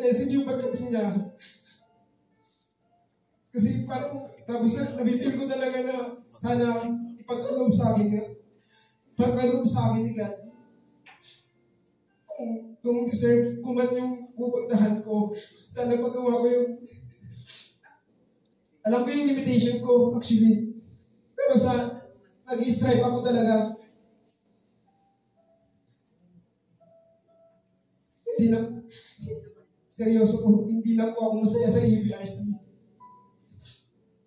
SM yung pagdating niya. Kasi parang, tapos na-feel ko talaga na sana ipagkaloob sa akin ni God. Kung deserve ko man yung pupuntahan ko, sana magawa ko yung, alam ko yung limitation ko, actually. Pero nag-strive ako talaga. Seryoso po, hindi na po ako masaya sa EVRC.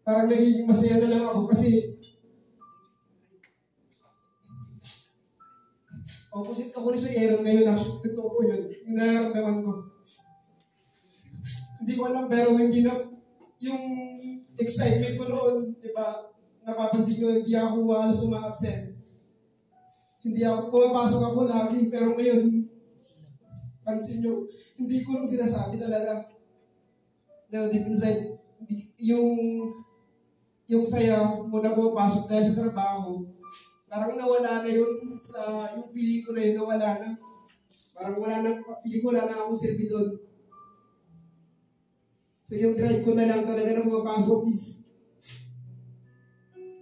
Parang nagiging masaya na lang ako kasi opposite ako ni si Aaron ngayon. Actually, ito po yun. Yung nararamdaman ko. Hindi ko alam, pero hindi na yung excitement ko noon, di ba? Napapansin ko, hindi ako halos uma-absent. Hindi ako, pumapasok ako lagi, pero ngayon, pansin nyo, hindi ko lang sinasabi talaga. No, deep inside, yung saya mo na pumapasok dahil sa trabaho, parang nawala na yun yung feeling ko na yun, nawala na. Parang feeling ko wala na akong silbi doon. So yung drive ko na lang talaga na pumapasok is,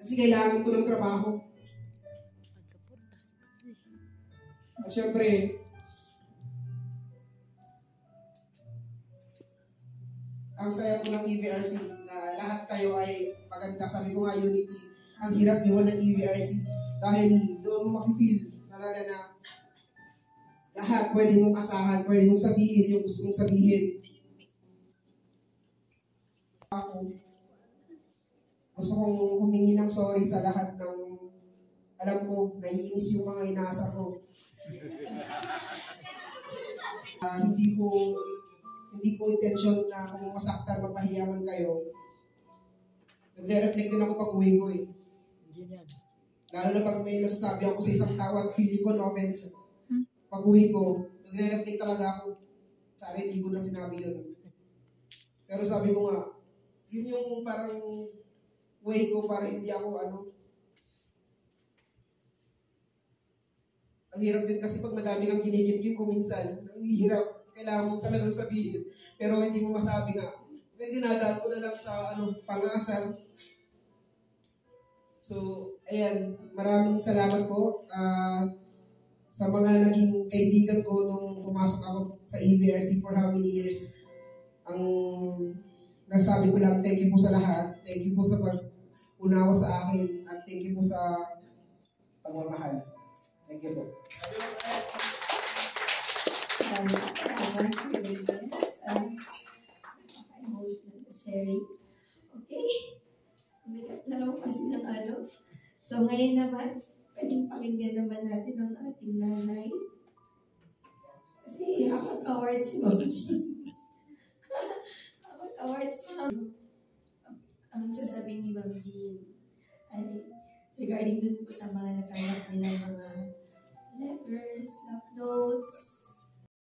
kasi kailangan ko ng trabaho. At syempre, ang saya po ng EVRC na lahat kayo ay maganda. Sabi ko nga, unity. Ang hirap iwan ng EVRC dahil doon mo makifeel talaga na lahat pwede mong asahan, pwede mong sabihin yung gusto mong sabihin. Gusto kong humingi ng sorry sa lahat ng, alam ko, naiinis yung mga inaasar ko. Hindi ko intensyon na kung masaktan, mapahiyaman kayo. Nagre-reflect din ako pag-uwi ko eh. Lalo na pag may nasasabi ako sa isang tao at feeling ko no-offense. Pag-uwi ko, nagre-reflect talaga ako. Sana hindi ko na sinabi yun. Pero sabi ko nga, yun yung parang way ko para hindi ako ang hirap din kasi pag madami kang kinikimkim kung minsan, ang hirap. Kailangan mo talagang sabihin. Pero hindi mo masabi nga. Kaya dinadaan ko na lang sa pang-aasar. So, ayan. Maraming salamat po sa mga naging kaibigan ko nung pumasok ako sa EVRC for how many years. Ang nasabi ko lang, thank you po sa lahat. Thank you po sa pag-unawa sa akin. At thank you po sa pagmamahal. Thank you po. Emotional sharing. Okay. Umigat na lang kasi ng So ngayon naman, pwedeng pakinggan naman natin ang ating nanay. Kasi hakot awards si Ma'am Jean. Hakot awards na. Ang sasabihin ni Ma'am Jean ay regarding dun po sa mga natanggap nilang mga letters, love notes,